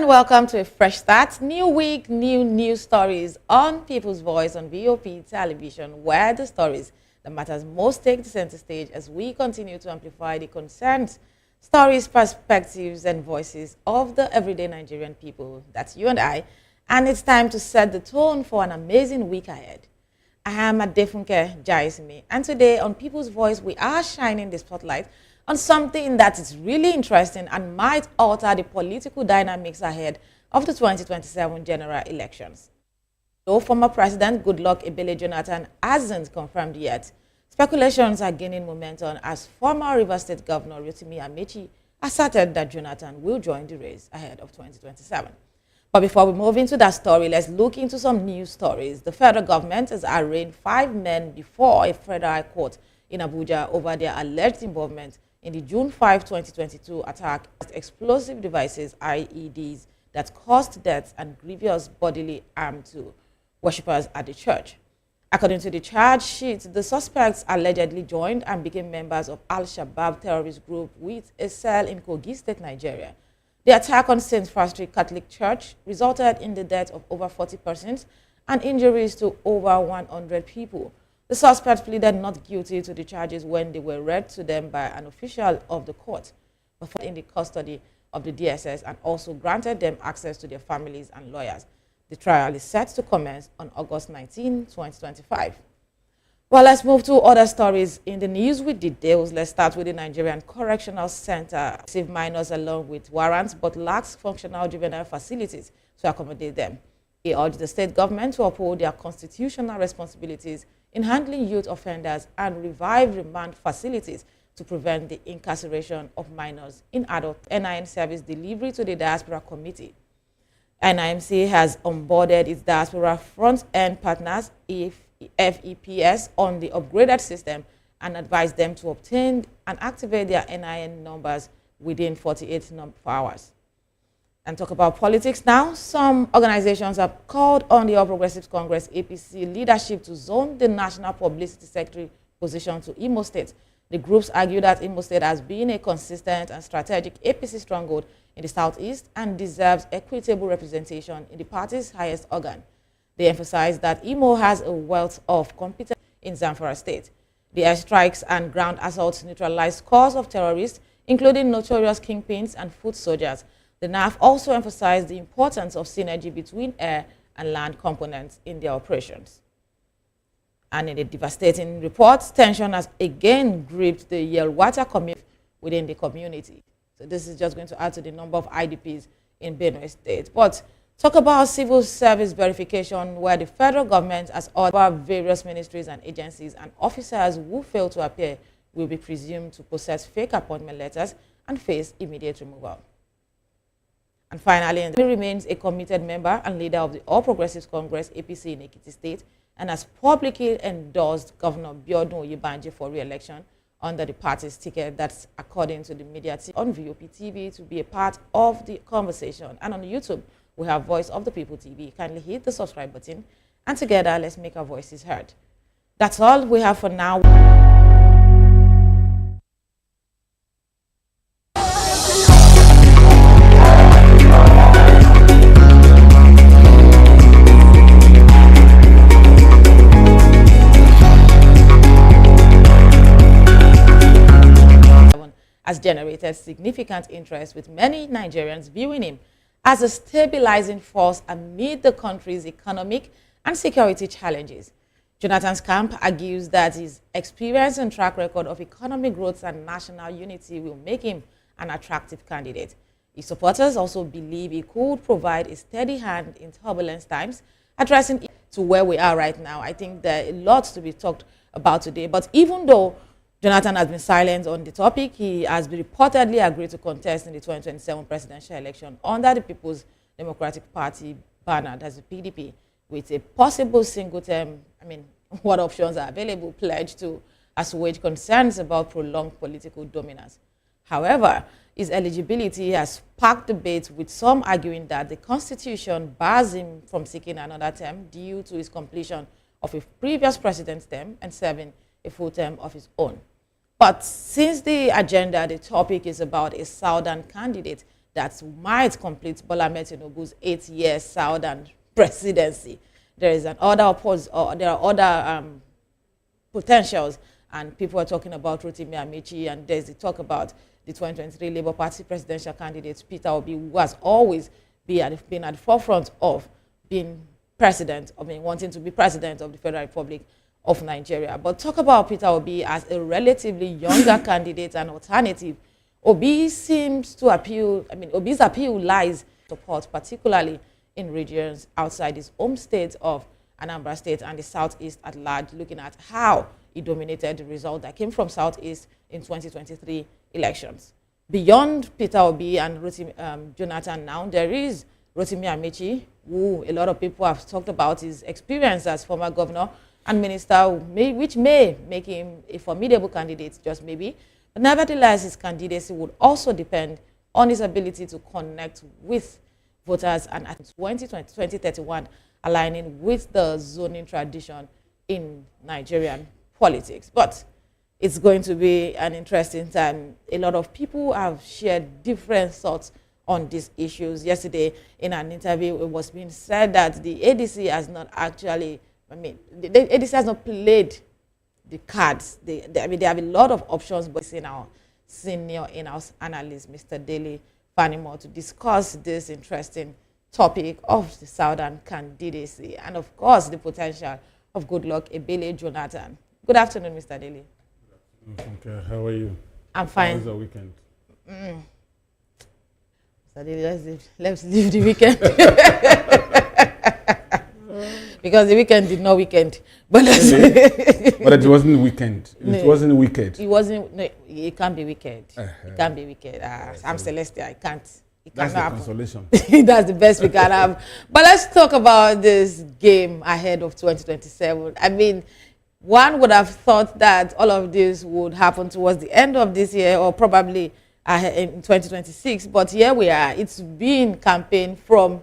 welcome to a fresh start. New week, new news stories on People's Voice on VOP television, where the stories that matters most take the center stage as we continue to amplify the concerns, stories, perspectives, and voices of the everyday Nigerian people. That's you and I. And it's time to set the tone for an amazing week ahead. I am Adefunke Jaismi, and today on People's Voice, we are shining the spotlight on something that is really interesting and might alter the political dynamics ahead of the 2027 general elections. Though former President Goodluck Ebele Jonathan hasn't confirmed yet, speculations are gaining momentum as former Rivers State Governor Rotimi Ameachi asserted that Jonathan will join the race ahead of 2027. But before we move into that story, let's look into some news stories. The federal government has arraigned 5 men before a federal high court in Abuja over their alleged involvement in the June 5, 2022 attack with explosive devices, IEDs, that caused deaths and grievous bodily harm to worshippers at the church. According to the charge sheet, the suspects allegedly joined and became members of Al-Shabaab terrorist group with a cell in Kogi State, Nigeria. The attack on St. Patrick Catholic Church resulted in the death of over 40 persons and injuries to over 100 people. The suspects pleaded not guilty to the charges when they were read to them by an official of the court, before in the custody of the DSS, and also granted them access to their families and lawyers. The trial is set to commence on August 19, 2025. Well, let's move to other stories in the news with details. Let's start with the Nigerian Correctional Center. Receive minors along with warrants but lacks functional juvenile facilities to accommodate them. He urged the state government to uphold their constitutional responsibilities in handling youth offenders and revive remand facilities to prevent the incarceration of minors in adult NIN service delivery to the Diaspora Committee. NIMC has onboarded its diaspora front-end partners, FEPS, on the upgraded system and advised them to obtain and activate their NIN numbers within 48 hours. And talk about politics now. Some organizations have called on the All Progressives Congress APC leadership to zone the National Publicity Secretary position to Imo State. The groups argue that Imo State has been a consistent and strategic APC stronghold in the southeast and deserves equitable representation in the party's highest organ. They emphasize that Imo has a wealth of competence in Zamfara State. The airstrikes and ground assaults neutralized scores of terrorists, including notorious kingpins and foot soldiers. The NAF also emphasized the importance of synergy between air and land components in their operations. And in a devastating report, tension has again gripped the Yelwata community within the community. So this is just going to add to the number of IDPs in Benue State. But talk about civil service verification, where the federal government has ordered various ministries and agencies and officers who fail to appear will be presumed to possess fake appointment letters and face immediate removal. And finally, he remains a committed member and leader of the All Progressives Congress APC in Ekiti State and has publicly endorsed Governor Biodun Oyebanje for re-election under the party's ticket. That's according to the media team on VOP TV to be a part of the conversation. And on YouTube, we have Voice of the People TV. Kindly hit the subscribe button and together let's make our voices heard. That's all we have for now. Has generated significant interest, with many Nigerians viewing him as a stabilizing force amid the country's economic and security challenges. Jonathan's camp argues that his experience and track record of economic growth and national unity will make him an attractive candidate. His supporters also believe he could provide a steady hand in turbulent times, addressing to where we are right now. I think there are lots to be talked about today, but even though Jonathan has been silent on the topic, he has reportedly agreed to contest in the 2027 presidential election under the People's Democratic Party banner, that's the PDP, with a possible single term, what options are available, pledge to assuage concerns about prolonged political dominance. However, his eligibility has sparked debate, with some arguing that the Constitution bars him from seeking another term due to his completion of a previous president's term and serving a full term of his own. But since the agenda, the topic is about a southern candidate that might complete Bola Ahmed Tinubu's 8-year Southern presidency. There is there are other potentials, and people are talking about Rotimi Ameachi, and there's the talk about the 2023 Labour Party presidential candidate Peter Obi, who has always been at the forefront of being president, wanting to be president of the Federal Republic of Nigeria. But talk about Peter Obi as a relatively younger candidate and alternative. Obi seems to appeal, Obi's appeal lies in support, particularly in regions outside his home state of Anambra State and the Southeast at large, looking at how he dominated the result that came from Southeast in 2023 elections. Beyond Peter Obi and Jonathan now, there is Rotimi Ameachi, who a lot of people have talked about his experience as former governor and minister, which may make him a formidable candidate, just maybe. But nevertheless, his candidacy would also depend on his ability to connect with voters and at 2031 aligning with the zoning tradition in Nigerian politics. But it's going to be an interesting time. A lot of people have shared different thoughts on these issues. Yesterday, in an interview, it was being said that the ADC has not actually, the ADC has not played the cards. They have a lot of options, but in our senior in-house analyst, Mr. Daly Fanimore, to discuss this interesting topic of the Southern candidacy and, of course, the potential of Goodluck Ebele Jonathan. Good afternoon, Mr. Daly. Okay, how are you? I'm fine. How was the weekend? Mr. Daly, let's leave the weekend. Because the weekend did not weekend. But it wasn't weekend. It wasn't wicked. It wasn't. No, it can't be wicked. It can't be wicked. I'm Celestia. I can't. It That's cannot the consolation. That's the best we can have. But let's talk about this game ahead of 2027. One would have thought that all of this would happen towards the end of this year or probably in 2026. But here we are. It's been campaign from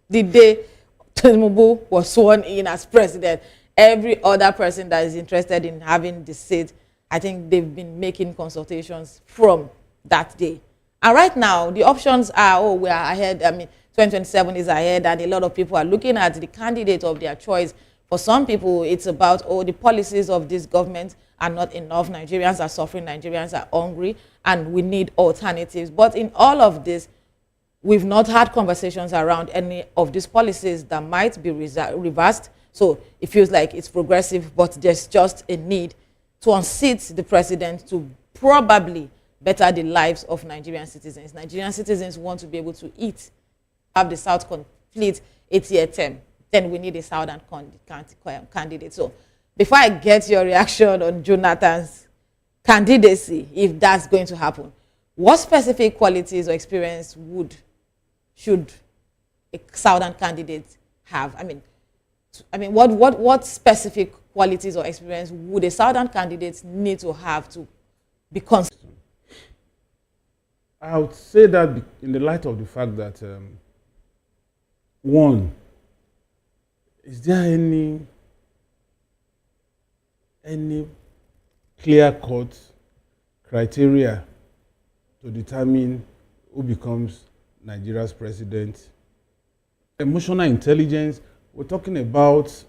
the day Tinubu was sworn in as president. Every other person that is interested in having the seat, I think they've been making consultations from that day. And right now, the options are, we are ahead. 2027 is ahead, and a lot of people are looking at the candidate of their choice. For some people, it's about, the policies of this government are not enough. Nigerians are suffering. Nigerians are hungry, and we need alternatives. But in all of this, we've not had conversations around any of these policies that might be reversed. So it feels like it's progressive, but there's just a need to unseat the president to probably better the lives of Nigerian citizens. Nigerian citizens want to be able to eat, have the South complete 8-year term. Then we need a Southern candidate. So before I get your reaction on Jonathan's candidacy, if that's going to happen, what specific qualities or experience should a Southern candidate have? What specific qualities or experience would a Southern candidate need to have to be considered? I would say that in the light of the fact that, one, is there any clear-cut criteria to determine who becomes Nigeria's president? Emotional intelligence, we're talking about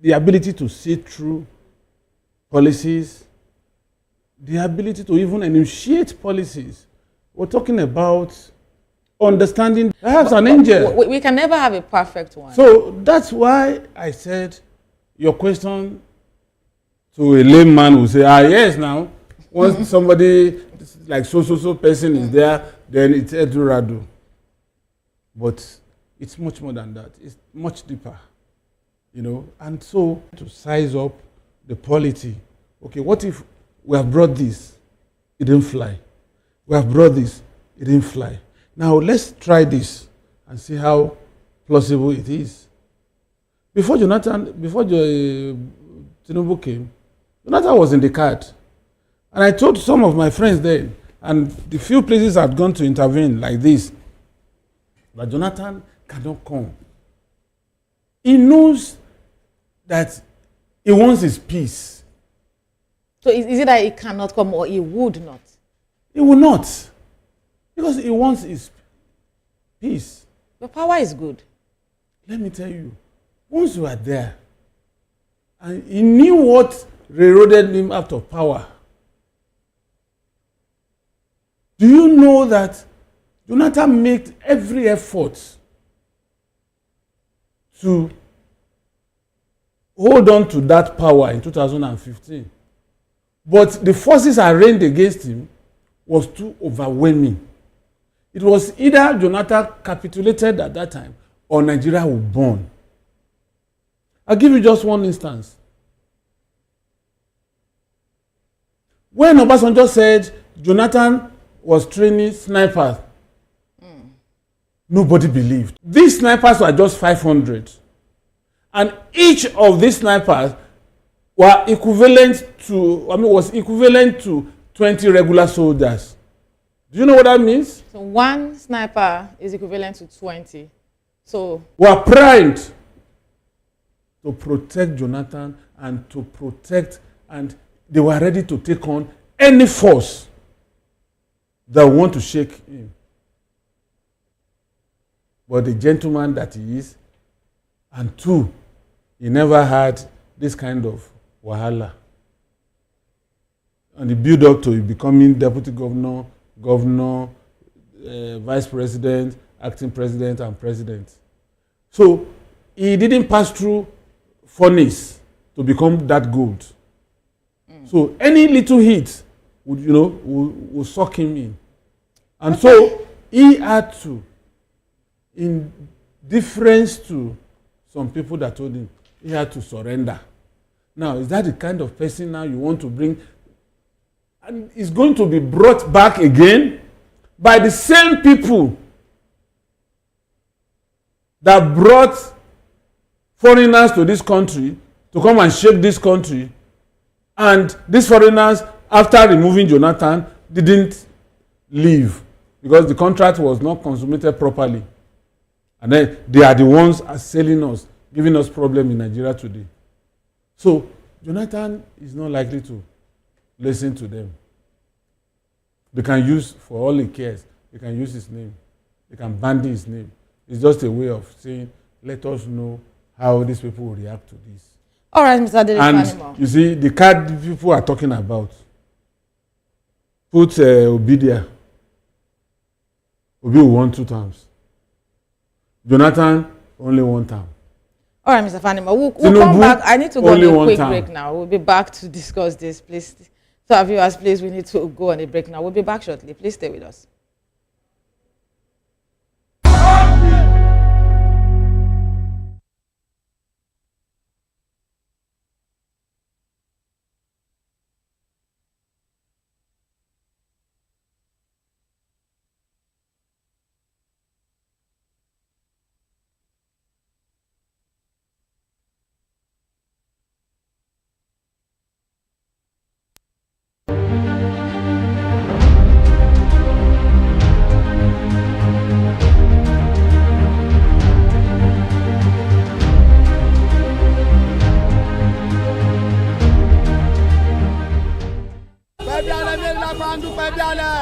the ability to see through policies, the ability to even initiate policies. We're talking about understanding, perhaps an angel. We can never have a perfect one. So that's why I said your question to a layman will say, yes, now, once somebody like so person is there, then it's Edurado. But it's much more than that. It's much deeper, And so to size up the polity, okay, what if we have brought this, it didn't fly. We have brought this, it didn't fly. Now let's try this and see how plausible it is. Before Tinubu came, Jonathan was in the card. And I told some of my friends then, and the few places I'd gone to intervene like this, that Jonathan cannot come. He knows that he wants his peace. So is it that he cannot come or he would not? He will not. Because he wants his peace. But power is good. Let me tell you, once you are there, and he knew what railroaded him out of power. Do you know that Jonathan made every effort to hold on to that power in 2015? But the forces arrayed against him was too overwhelming. It was either Jonathan capitulated at that time or Nigeria would burn. I'll give you just one instance. When Obasanjo said Jonathan was training snipers, nobody believed. These snipers were just 500. And each of these snipers were equivalent to, was equivalent to 20 regular soldiers. Do you know what that means? So one sniper is equivalent to 20. So were primed to protect Jonathan and to protect, and they were ready to take on any force that want to shake him. But the gentleman that he is, and two, he never had this kind of wahala. And the build up to becoming deputy governor, vice president, acting president, and president. So he didn't pass through furnace to become that gold. So any little heat would suck him in. And so he had to, in difference to some people that told him, he had to surrender. Now, is that the kind of person now you want to bring? And it's going to be brought back again by the same people that brought foreigners to this country to come and shake this country. And these foreigners, after removing Jonathan, didn't leave because the contract was not consummated properly. And then they are the ones selling us, giving us problem in Nigeria today. So Jonathan is not likely to listen to them. They can use, for all he cares, they can use his name. They can bandy his name. It's just a way of saying, let us know how these people will react to this. All right, Mr. And Adelifanimu. you see, the card people are talking about, put Obi there. Obi will won 2 terms. Jonathan, only 1 term. All right, Mr. Fanima, we'll come back. I need to go on a quick break now. We'll be back to discuss this, please. So, our viewers, please, we need to go on a break now. We'll be back shortly. Please stay with us.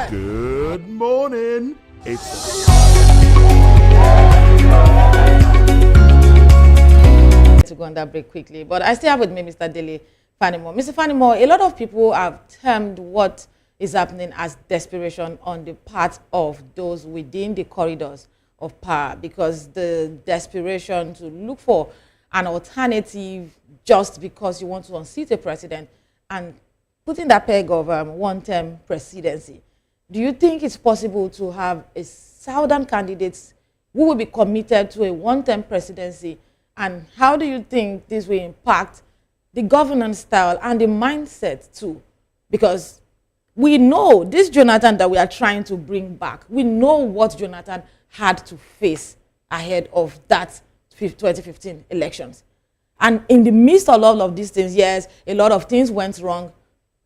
Good morning. It's to go on that break quickly, but I still have with me Mr. Dele Fanimo. Mr. Fanimo, a lot of people have termed what is happening as desperation on the part of those within the corridors of power, because the desperation to look for an alternative just because you want to unseat a president and putting that peg of one-term presidency. Do you think it's possible to have a southern candidate who will be committed to a one-term presidency? And how do you think this will impact the governance style and the mindset too? Because we know this Jonathan that we are trying to bring back, we know what Jonathan had to face ahead of that 2015 elections. And in the midst of all of these things, yes, a lot of things went wrong.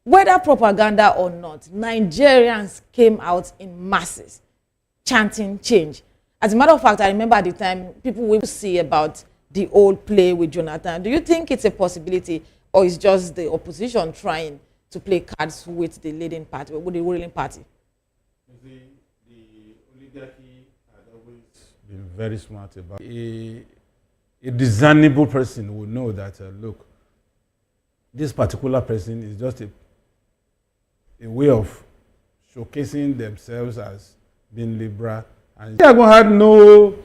Whether propaganda or not, Nigerians came out in masses chanting change. As a matter of fact, I remember at the time, people will see about the old play with Jonathan. Do you think it's a possibility, or is just the opposition trying to play cards with the leading party, with the ruling party? see, the oligarchy had always been very smart about a discernible person will know that, look, this particular person is just a way of showcasing themselves as being liberal. And Thiago had no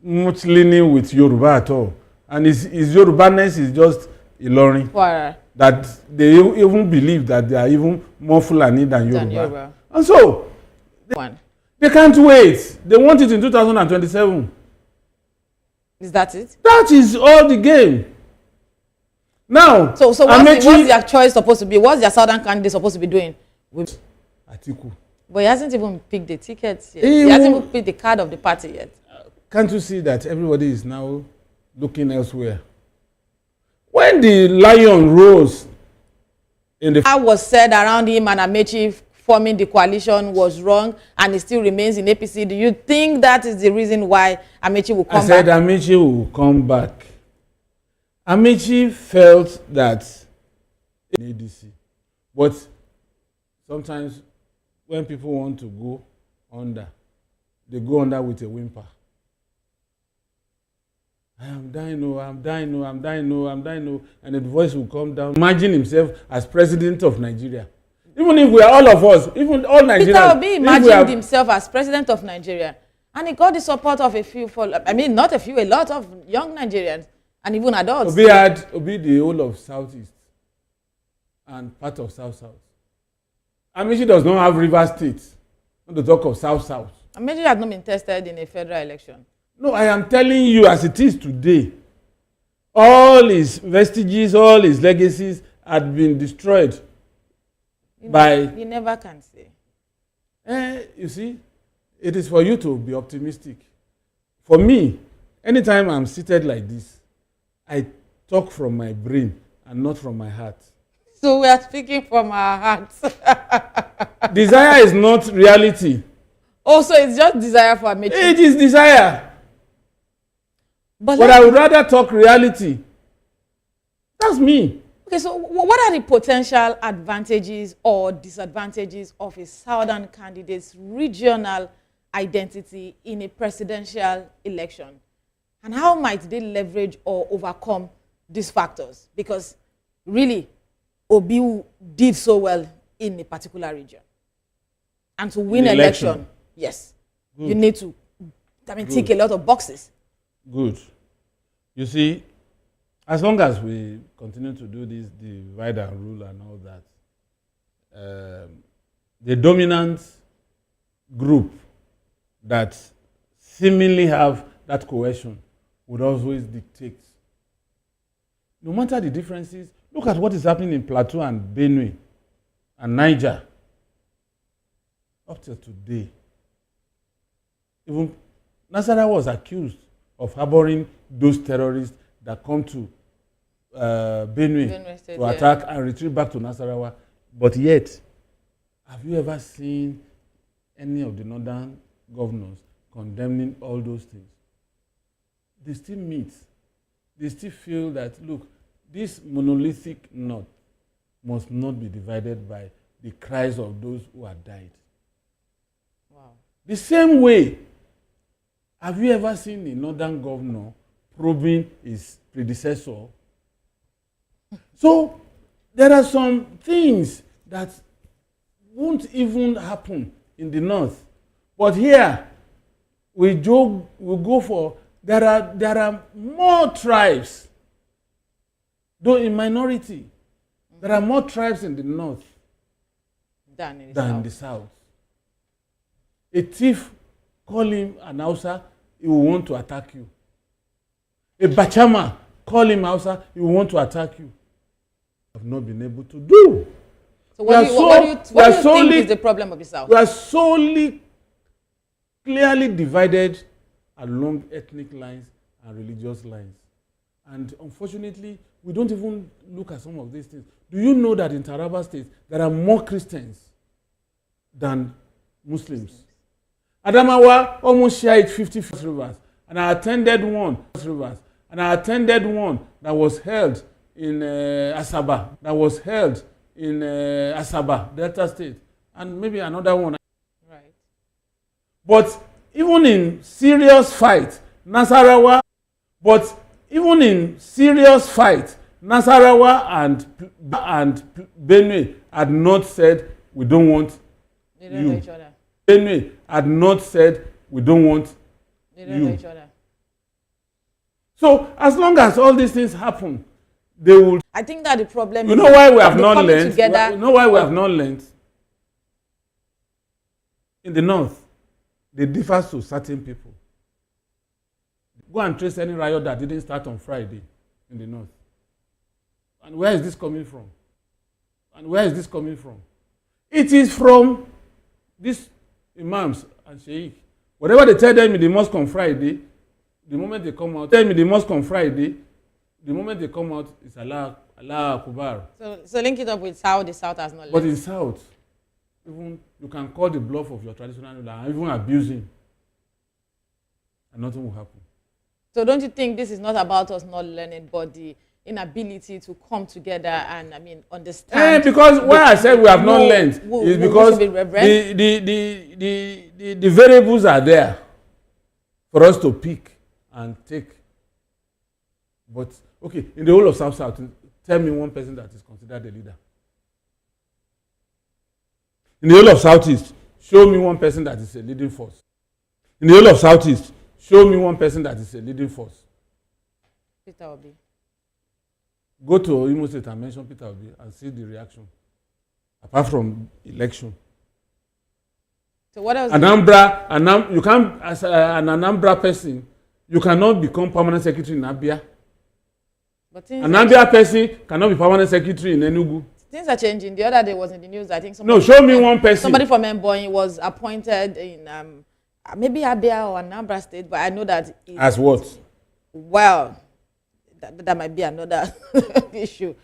much leaning with Yoruba at all. And his Yorubaness is just Ilorin. Wow. That they even believe that they are even more Fulani than Yoruba. And so, they can't wait. They want it in 2027. Is that it? That is all the game. Now, so what's their choice supposed to be? What's their southern candidate supposed to be doing? With Atiku. But he hasn't even picked the tickets yet. He hasn't even picked the card of the party yet. Can't you see that everybody is now looking elsewhere? When the lion rose in the... What was said around him and Ameachi forming the coalition was wrong and he still remains in APC. Do you think that is the reason why Ameachi will come back? I said Ameachi will come back. Ameachi felt that in ADC. But sometimes when people want to go under, they go under with a whimper. I am dying, oh, I'm dying, oh, I'm dying, oh, I'm dying, oh. And the voice will come down. Imagine himself as president of Nigeria. Even if we are all of us, even all Nigerians. Peter Obi imagined himself as president of Nigeria. And he got the support of not a few, a lot of young Nigerians and even adults. Obi the whole of Southeast and part of South-South. Ameachi does not have River State. Not to talk of South-South. Ameachi has not been tested in a federal election. No, I am telling you as it is today. All his vestiges, all his legacies had been destroyed. You never can say. You see, it is for you to be optimistic. For me, anytime I'm seated like this, I talk from my brain and not from my heart. So we are speaking from our hearts. Desire is not reality. Also, it's just desire for Ameachi. It is desire. But I would rather talk reality. That's me. Okay, so what are the potential advantages or disadvantages of a southern candidate's regional identity in a presidential election? And how might they leverage or overcome these factors? Because really, Obi did so well in a particular region. And to win an election, yes, you need to tick a lot of boxes. Good. You see, as long as we continue to do this divide and rule and all that, the dominant group that seemingly have that cohesion would always dictate. No matter the differences, look at what is happening in Plateau and Benue and Niger. Up till today, even Nasarawa was accused of harboring those terrorists that come to Benue to attack and retreat back to Nasarawa. But yet, have you ever seen any of the northern governors condemning all those things? They still meet. They still feel that, look, this monolithic north must not be divided by the cries of those who have died. Wow. The same way, have you ever seen a northern governor probing his predecessor? So there are some things that won't even happen in the north. But here, we go for, there are more tribes, though in minority. There are more tribes in the north than in the south. A thief, call him an Hausa, he will want to attack you. A Bachama, call him Hausa, he will want to attack you. Have not been able to do. So what do you think is the problem of the South? We are solely clearly divided along ethnic lines and religious lines. And unfortunately, we don't even look at some of these things. Do you know that in Taraba State, there are more Christians than Muslims? Adamawa almost shared 50 rivers. And I attended one that was held in Asaba, Asaba, Delta State, and maybe another one. Right. But even in serious fight, Nasarawa, and Benue had not said we don't want They don't know each other. Benue had not said we don't want They don't know each other. So as long as all these things happen, they will. I think that the problem You is know why we have they not coming learned? together. You know why we have not learned? In the north, they differ to certain people. Go and trace any riot that didn't start on Friday in the north. And where is this coming from? It is from these imams and sheikh. Whatever they tell them in the mosque on Friday, the moment they come out, it's Allah Akbar. So link it up with how the South has not learned. But in South, even you can call the bluff of your traditional ruler and even abuse him, and nothing will happen. So don't you think this is not about us not learning, but the inability to come together and understand? Because why I said we have not learned is because the variables are there for us to pick and take. But okay, in the whole of South, tell me one person that is considered a leader. In the whole of Southeast, show me one person that is a leading force. In the whole of Southeast, show me one person that is a leading force. Peter Obi. Go to Imo State and mention Peter Obi and see the reaction. Apart from election. So what else? You can't, as an Anambra person, you cannot become permanent secretary in Abia. An Abia person cannot be permanent secretary in Enugu. Things are changing. The other day was in the news. I think show me one person. Somebody from Mbonyi was appointed in maybe Abia or Anambra State, but I know that as what? Well, that might be another issue.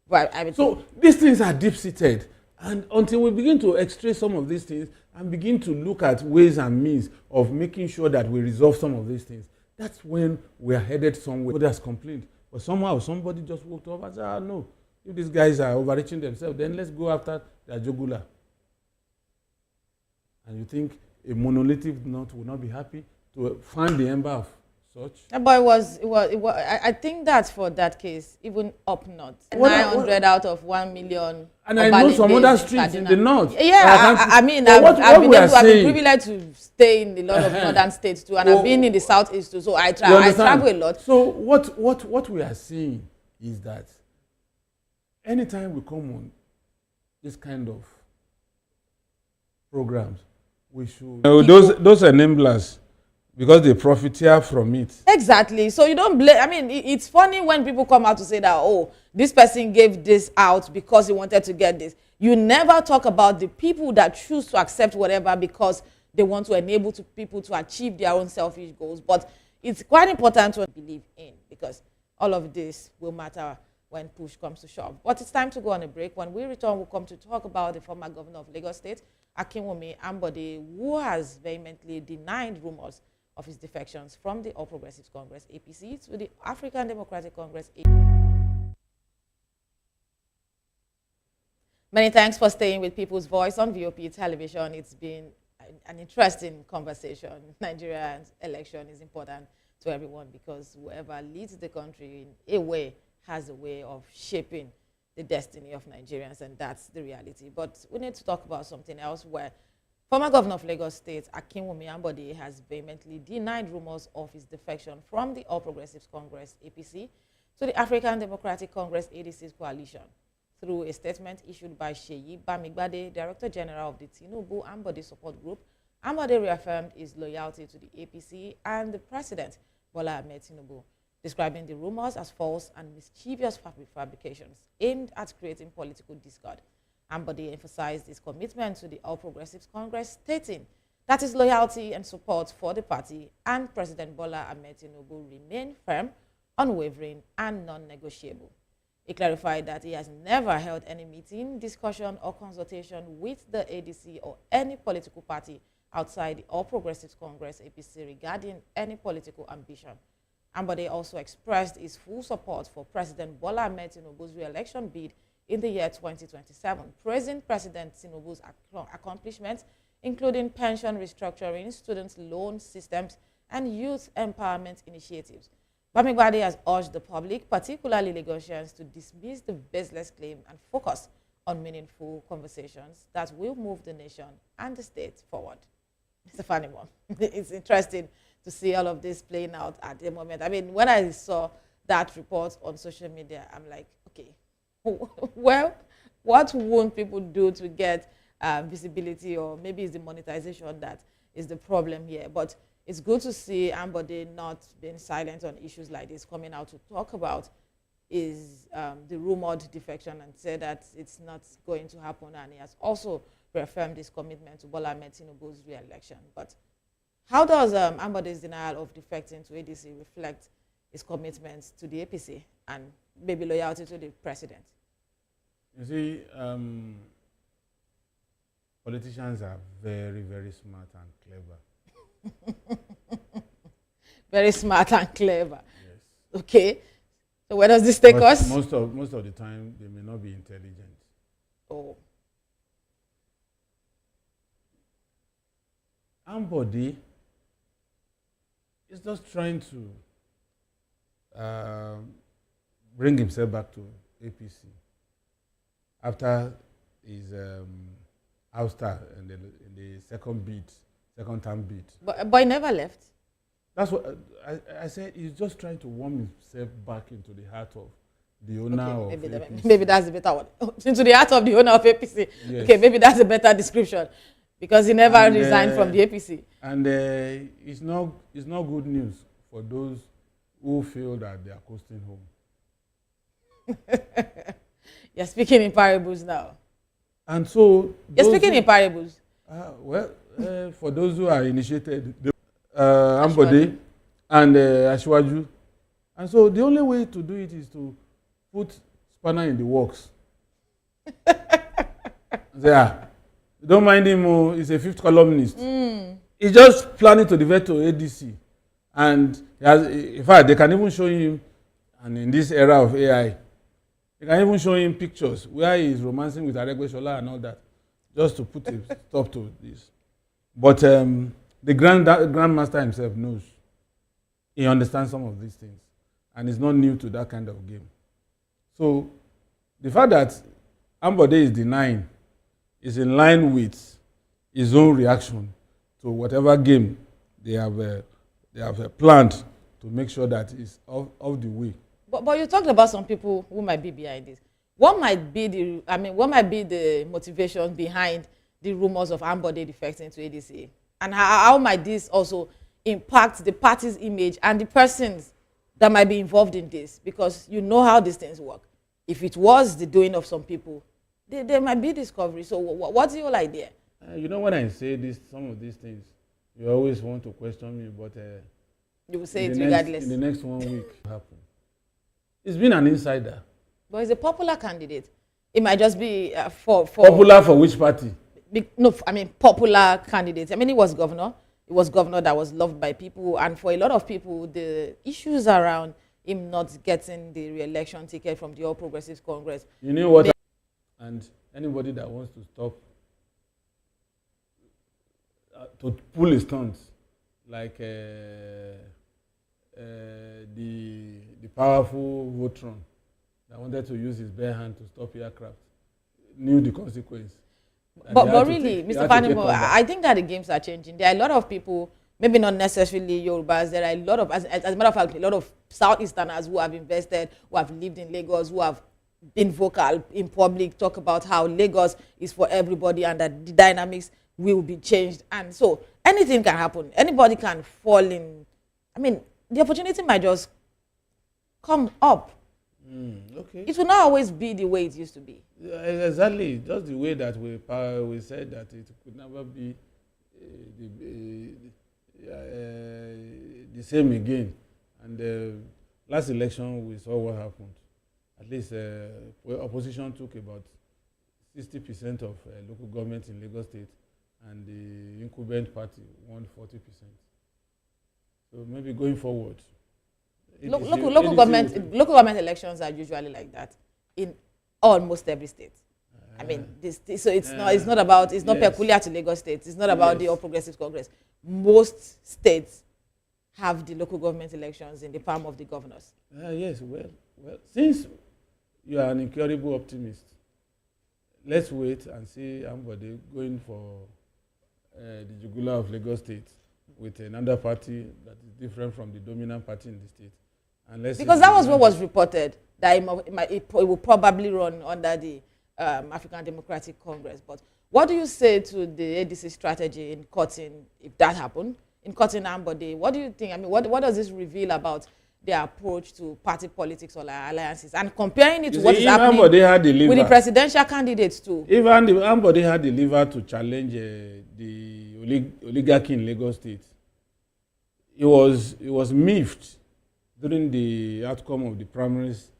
But so these things are deep-seated, and until we begin to extract some of these things and begin to look at ways and means of making sure that we resolve some of these things, that's when we are headed somewhere. Nobody has complained, but somehow somebody just walked up and said, no, if these guys are overreaching themselves, then let's go after their jugular. And you think a monolithic knot will not be happy to find the ember of such? But it was. I think that for that case, even up north, 900 out of 1 million. And I know some other streets in the north. Yeah, I've been privileged to stay in a lot of northern states too, and I've been in the southeast too. So I travel a lot. So what we are seeing is that anytime we come on this kind of programs, we should those enablers, because they profiteer from it. Exactly. So you don't blame. It's funny when people come out to say that, oh, this person gave this out because he wanted to get this. You never talk about the people that choose to accept whatever because they want to enable people to achieve their own selfish goals. But it's quite important to believe in, because all of this will matter when push comes to shove. But it's time to go on a break. When we return, we'll come to talk about the former governor of Lagos State, Akinwumi Ambode, who has vehemently denied rumors of his defections from the All Progressives Congress, APC, to the African Democratic Congress. Many thanks for staying with People's Voice on VOP Television. It's been an interesting conversation. Nigeria's election is important to everyone, because whoever leads the country in a way has a way of shaping the destiny of Nigerians, and that's the reality. But we need to talk about something else, where former governor of Lagos State, Akinwumi Ambode, has vehemently denied rumors of his defection from the All Progressives Congress, APC, to the African Democratic Congress, ADC's coalition. Through a statement issued by Seyi Bamigbade, Director General of the Tinubu Ambode Support Group, Ambode reaffirmed his loyalty to the APC and the President, Bola Ahmed Tinubu, describing the rumors as false and mischievous fabrications aimed at creating political discord. Ambode emphasized his commitment to the All Progressives Congress, stating that his loyalty and support for the party and President Bola Ahmed Tinubu remain firm, unwavering, and non-negotiable. He clarified that he has never held any meeting, discussion, or consultation with the ADC or any political party outside the All Progressives Congress, APC, regarding any political ambition. Ambode also expressed his full support for President Bola Ahmed Tinubu's re-election bid in the year 2027, praising President Tinubu's accomplishments including pension restructuring, student loan systems, and youth empowerment initiatives. Bamigbade has urged the public, particularly Lagosians, to dismiss the baseless claim and focus on meaningful conversations that will move the nation and the state forward. It's a funny one. It's interesting to see all of this playing out at the moment. I mean, when I saw that report on social media, I'm like, okay, well, what won't people do to get visibility, or maybe it's the monetization that is the problem here. But it's good to see Ambode not being silent on issues like this, coming out to talk about is the rumored defection and say that it's not going to happen. And he has also reaffirmed his commitment to Bola Ahmed Tinubu's re-election. But how does Ambode's denial of defecting to ADC reflect his commitments to the APC and maybe loyalty to the president? You see, politicians are very, very smart and clever. Very smart and clever. Yes. Okay. So where does this take us? Most of the time, they may not be intelligent. Oh. Ambode is just trying to bring himself back to APC after his ouster in the second term bid. But he never left. That's what I said. He's just trying to warm himself back into the heart of the owner of APC. Maybe that's the better one. Into the heart of the owner of APC. Yes. Okay, maybe that's a better description, because he never resigned from the APC. And it's not good news for those who feel that they are coasting home. You're speaking in parables now. And so you're speaking in parables. For those who are initiated, Ambode and Ashwaju. And so the only way to do it is to put spanner in the works. Don't mind him, he's a fifth columnist. He's just planning to defect to ADC. And in fact, they can even show him, and in this era of AI, they can even show him pictures where he's romancing with Aregbesola and all that, just to put a stop to this. But the Grandmaster himself knows. He understands some of these things. And he's not new to that kind of game. So the fact that Ambode is denying is in line with his own reaction to whatever game they have planned to make sure that it's off the way. But you talked about some people who might be behind this. What might be the motivation behind the rumors of Ambode defecting to ADC? And how might this also impact the party's image and the persons that might be involved in this? Because you know how these things work. If it was the doing of some people, there might be discovery. So what's your idea? You know, when I say some of these things, you always want to question me, but you will say it regardless. In the next 1 week, happen. It's been an insider. But he's a popular candidate. It might just be for popular for which party? No, I mean popular candidate. I mean, he was governor. He was governor that was loved by people, and for a lot of people, the issues around him not getting the re-election ticket from the All Progressives Congress. You know what? And anybody that wants to stop to pull his stunts, like the powerful Votron that wanted to use his bare hand to stop aircraft, knew the consequence. But really, Mr. Panimo, I think that the games are changing. There are a lot of people, maybe not necessarily Yorubas, there are a lot of, as a matter of fact, a lot of Southeasterners who have invested, who have lived in Lagos, who have been vocal in public, talk about how Lagos is for everybody and that the dynamics will be changed. And so anything can happen. Anybody can fall in. I mean, the opportunity might just come up. Okay. It will not always be the way it used to be. Exactly. Just the way that we said that it could never be the same again. And last election, we saw what happened. At least opposition took about 60% of local government in Lagos State, and the incumbent party won 40%. So maybe going forward, local government elections are usually like that in almost every state. I mean, so it's not about, it's not peculiar to Lagos State. It's not about the All Progressives Congress. Most states have the local government elections in the palm of the governors. Yes, well, since you are an incurable optimist, let's wait and see somebody going for the jugular of Lagos State with another party that is different from the dominant party in the state. And because that was what was reported, that it will probably run under the African Democratic Congress. But what do you say to the ADC strategy in cutting, if that happened, in cutting Ambode? What do you think? I mean, what does this reveal about their approach to party politics or alliances, and comparing it to what is happening with the presidential candidates too? Even if Ambode had the liver to challenge the oligarchy in Lagos State, it was miffed during the outcome of the primaries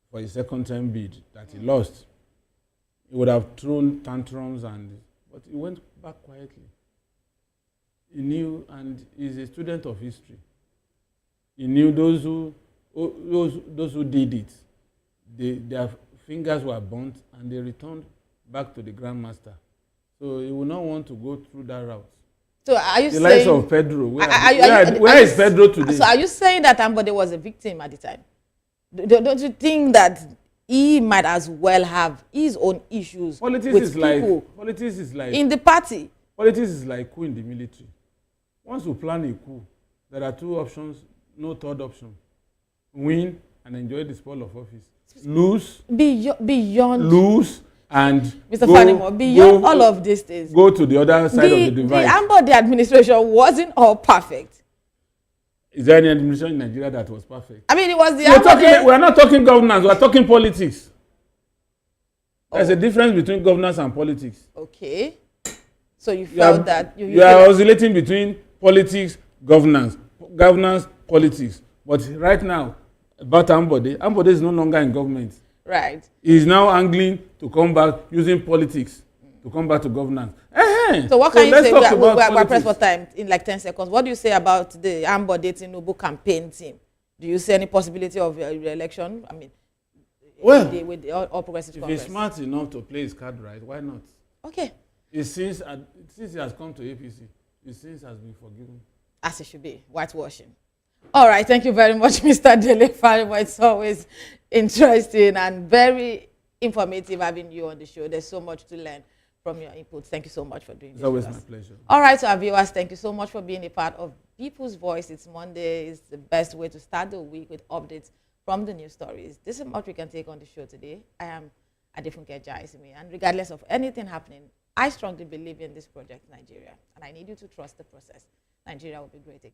for his second term bid that he lost. He would have thrown tantrums, but he went back quietly. He knew, and he's a student of history. He knew those who did it, their fingers were burnt, and they returned back to the grandmaster. So he would not want to go through that route. So are you saying the likes of Pedro? Where is Pedro today? So are you saying that Ambode was a victim at the time? Don't you think that he might as well have his own issues with people? Politics is like in the party. Politics is like coup in the military. Once you plan a coup, there are two options, no third option: win and enjoy the spoil of office. Lose and Mr. Fanimo, beyond all of these things, go to the other side of the divide. The Ambode administration wasn't all perfect. Is there any administration in Nigeria that was perfect? I mean, it was the we are not talking governance, we are talking politics. There's a difference between governance and politics. Okay. So you felt that you are oscillating between politics, governance, politics. But right now, about Ambode is no longer in government. Right. He is now angling to come back using politics to come back to governance. So what can you say? We're pressed for time in like 10 seconds. What do you say about the Ambode Tinubu campaign team? Do you see any possibility of re-election? I mean, with the All Progressives Congress? If he's smart enough to play his card right, why not? Okay. Since he has come to APC, his sins has been forgiven. As it should be, whitewashing. All right, thank you very much, Mr. Dele Faribo. It's always interesting and very informative having you on the show. There's so much to learn from your inputs. Thank you so much for doing this. It's always my pleasure. All right, to our viewers, thank you so much for being a part of People's Voice. It's Monday. It's the best way to start the week with updates from the news stories. This is what we can take on the show today. I am Adefunke Jaisimi, and regardless of anything happening, I strongly believe in this project, Nigeria, and I need you to trust the process. Nigeria will be great again.